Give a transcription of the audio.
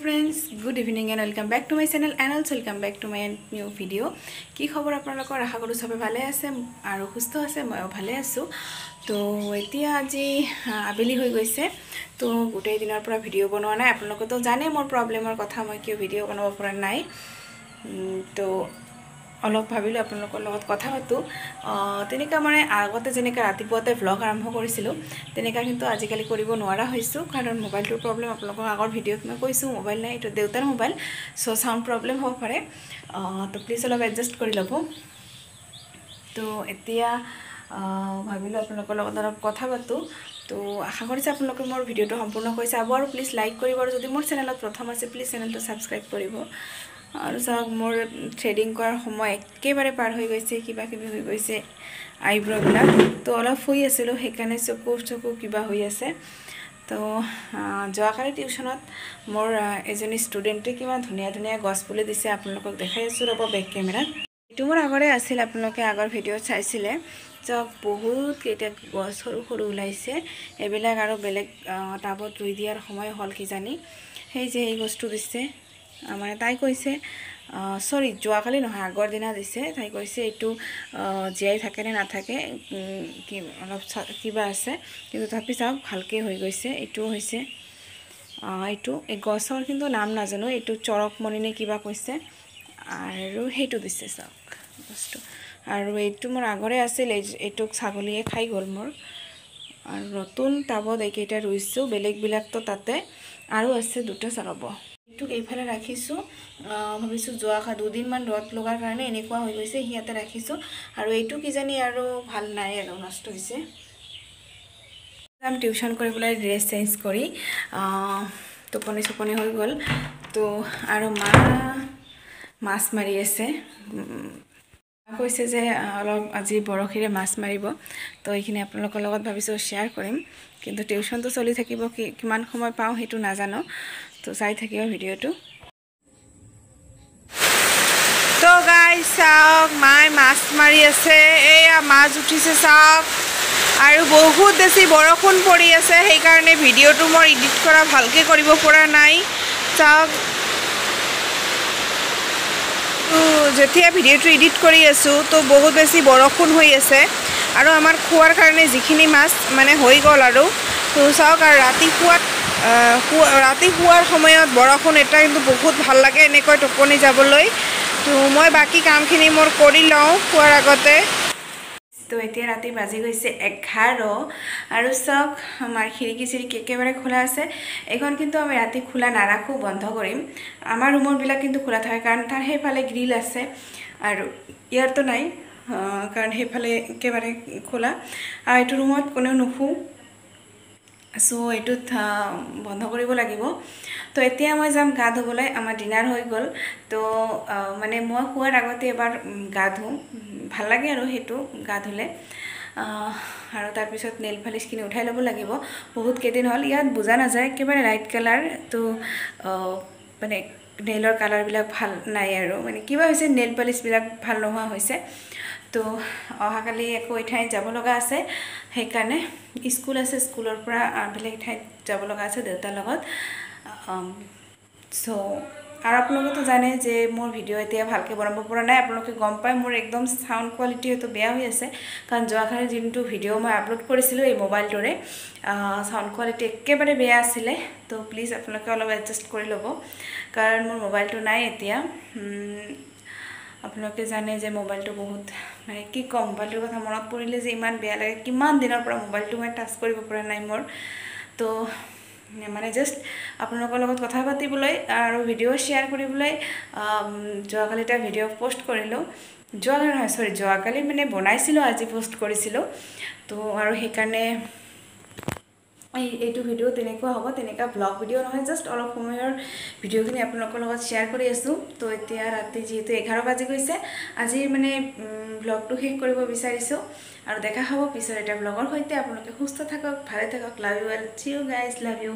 friends, good evening and welcome back to my channel and also welcome back to my new video. কি খবৰ আপোনালোকৰ আশা কৰো সবে ভালে আছে আৰু সুস্থ আছে ময়ো ভালে আছো তো এতিয়া আজি আবেলি হৈ গৈছে তো গোটেই দিনৰ পৰা ভিডিও বনোৱা নাই আপোনালোকে তো জানে মোৰ প্ৰবলেমৰ কথা মই কিয় ভিডিও বনাব পৰা নাই তো অলপ ভাবিলো আপোনালোকৰ লগত কথা পাতো তেনেকা মানে আগতে যেনেকা ৰাতিপুৱাতে ব্লগ আৰম্ভ কৰিছিলো তেনেকা কিন্তু আজিকালি কৰিব নোৱাৰা হৈছো কাৰণ মোবাইলটোৰ প্ৰবলেম আপোনালোকৰ আগৰ ভিডিওত মই কৈছো মোবাইল নাই তো দেউতাৰ মোবাইল সো সাউন্ড প্ৰবলেম হ'ব পাৰে তো প্লিজ অলপ এডজাস্ট কৰি লব তো এতিয়া ভাবিলো আপোনালোকৰ লগত অলপ কথা পাতো তো আশা কৰিছো আপোনালোকে মোৰ ভিডিওটো সম্পূৰ্ণ কৰি চাব আৰু প্লিজ লাইক কৰিব আৰু যদি মোৰ চেনেলত প্ৰথম আছে প্লিজ চেনেলটো সাবস্ক্ৰাইব কৰিব আৰু সব মোৰ থ্ৰেডিং কৰাৰ সময় একেবাৰে পাৰ হৈ গৈছে কিবা কিবি হৈ গৈছে আইব্ৰ'গুলা তো অলপ ফুই আছিল সেইকাৰণে চকু কিবা হৈ আছে তো যোৱাকালি টিউচনত মোৰ এজনী ষ্টুডেণ্টে কিমান ধুনীয়া ধুনীয়া গছ পুলি দিছে আপোনালোকক দেখাই আছো ৰব বেক কেমেৰাত এইটো মোৰ আগৰে আছিল আপোনালোকে আগৰ ভিডিঅ'ত চাইছিলে চব বহুত কেইটা গছ সৰু সৰু ওলাইছে এবিলাক আৰু বেলেগ টাবত ৰুই দিয়াৰ সময় হল কি জানি সেই যে এই গছটো দিছে মানে তাই কৈছে সৰি যোৱাকালি নহয় আগৰ দিনা দিছে তাই কৈছে এইটো জিয়াই থাকে নে নাথাকে কি অলপ কিবা আছে কিন্তু তথাপি চাওক ভালকে হৈ গৈছে এইটো হৈছে এইটো এই গছৰ কিন্তু নাম নাজানো এইটো চৰকমণি নে কিবা কৈছে আৰু হেইটো দিছে চাওক বস্তু আৰু এইটো মোৰ আগৰে আছিল এইটো ছাগলীয়ে খাই গ'ল মোৰ আৰু নতুন টাবত এইকেইটা ৰুইছো বেলেগ বিলাক তো তাতে আৰু আছে দুটা চাৰব এইটো এইফালে ৰাখিছো ভাবিছো যোৱা দুদিন মান ৰদ লগাৰ কাৰণে এনেকুৱা হৈ গৈছে হিয়াতে ৰাখিছো আৰু এইটো কি জানি আৰু ভাল নাই আৰু নষ্ট হৈছে আমি টিউচন কৰিবলৈ ড্ৰেছ চেঞ্জ কৰি টোপনি হৈ গ'ল তো আৰু মাছ মাৰি আছে কৈছে যে অলপ আজি বৰখিৰে মাছ মাৰিব তো এইখিনি আপোনালোকৰ লগত ভাবিছো শেয়াৰ কৰিম কিন্তু টিউচনটো চলি থাকিব কিমান সময় পাও হেতু নাজানো তো চাই থাকিব ভিডিওটো তো গাইস চাওক মাই মাছ মাৰি আছে এয়া মাছ উঠিছে চাওক আৰু বহুত বেছি বৰষুণ পৰি আছে সেই কাৰণে ভিডিওটো মই এডিট কৰা ভালকে কৰিব পৰা নাই চাওক তো যেতিয়া ভিডিওটো এডিট কৰি আছো তো বহুত বেছি বৰষুণ হৈ আছে আৰু আমাৰ খোৱাৰ কাৰণে যিখিনি মাছ মানে হৈ গ'ল আৰু তো চাওক আৰু ৰাতি খোৱাৰ সময়ত বৰষুণ এটা কিন্তু বহুত ভাল লাগে এনেকৈ টোপনি যাবলৈ তো মই বাকি কামখিনি মোৰ কৰি লওঁ খোৱাৰ আগতে তো এতিয়া ৰাতি বাজি গৈছে 11 আৰু সব আমাৰ খিৰিকি একেবাৰে খোলা আছে এখন কিন্তু আমি ৰাতি খোলা নাৰাখো বন্ধ কৰিম আমাৰ ৰুমৰ বিলাক কিন্তু খোলা থাকে কাৰণ তাৰ হেফালে গ্ৰিল আছে আৰু ইয়াৰতো নাই কাৰণ হেফালে একেবাৰে খোলা আৰু এইটো ৰুমত কোনেও নুখু সো এইটো বন্ধ কৰিব লাগিব তো এতিয়া মই যাম গা ধুবলৈ আমাৰ ডিনাৰ হৈ গ'ল তো মানে মই খোৱাৰ আগতে এবাৰ গা ধু ভাল লাগে আৰু হেতু গা ধুলে আৰু তাৰ পিছত নেল পলিশ কিনি উঠাই ল'ব লাগিব বহুত কেদিন হল ইয়াত বুজা নাযায় একেবাৰে লাইট কালাৰ তো মানে নেলৰ কালাৰ বিলাক ভাল নাই আৰু মানে কিবা হৈছে নেল পলিশ বিলাক ভাল নোহোৱা হৈছে তো অহাকালি একো ঠাইত যাব লগা আছে সেইকাৰণে স্কুল আছে স্কুলৰ পৰা বেলেগ ঠাইত যাব লগা আছে দেউতাৰ লগত সো আৰু আপোনালোকে তো জানে যে মোৰ ভিডিও এতিয়া ভালকে বনাব পৰা নাই আপোনালোকে গম পায় মোৰ একদম সাউন্ড কোৱালিটি তো বেয়া হৈ আছে কাৰণ যোৱাকালি দিনটো ভিডিও মই আপলোড কৰিছিলো এই মোবাইলটোৰে সাউন্ড কোৱালিটি একেবাৰে বেয়া আছিল তো প্লিজ আপোনালোকে অলপ এডজাস্ট কৰি ল'ব কাৰণ মোৰ মোবাইলটো নাই এতিয়া আপোনালোকে জানে যে মোবাইলটো বহুত মানে কি কম মোবাইলটোৰ কথা মনত পৰিলে যে ইমান বেয়া লাগে কিমান দিনৰ পৰা মোবাইলটো মই টাচ কৰিব পৰা নাই মোৰ তো মানে জাস্ট আপোনালোকৰ লগত কথা পাতিবলৈ আৰু ভিডিও শেয়াৰ কৰিবলৈ যোৱাকালি এটা ভিডিও পোষ্ট কৰিলো যোৱাকালি মানে বনাইছিলো আজি পোষ্ট কৰিছিলো তো আৰু সেইকাৰণে এইটো ভিডিও তেনেকুৱা হ'ব তেনেকা ব্লগ ভিডিও নহয় জাস্ট অলপ সময়ৰ ভিডিওখিনি আপোনালোকৰ লগত শেয়াৰ কৰি আছো তো এতিয়া ৰাতি যেহেতু 11 বাজি গৈছে আজি মানে ব্লগটো শেষ কৰিব বিচাৰিছো আৰু দেখা হ'ব পিছৰ এটা ব্লগৰ সৈতে আপোনালোকে সুস্থ থাকক ভালে থাকক love you all C U guys love you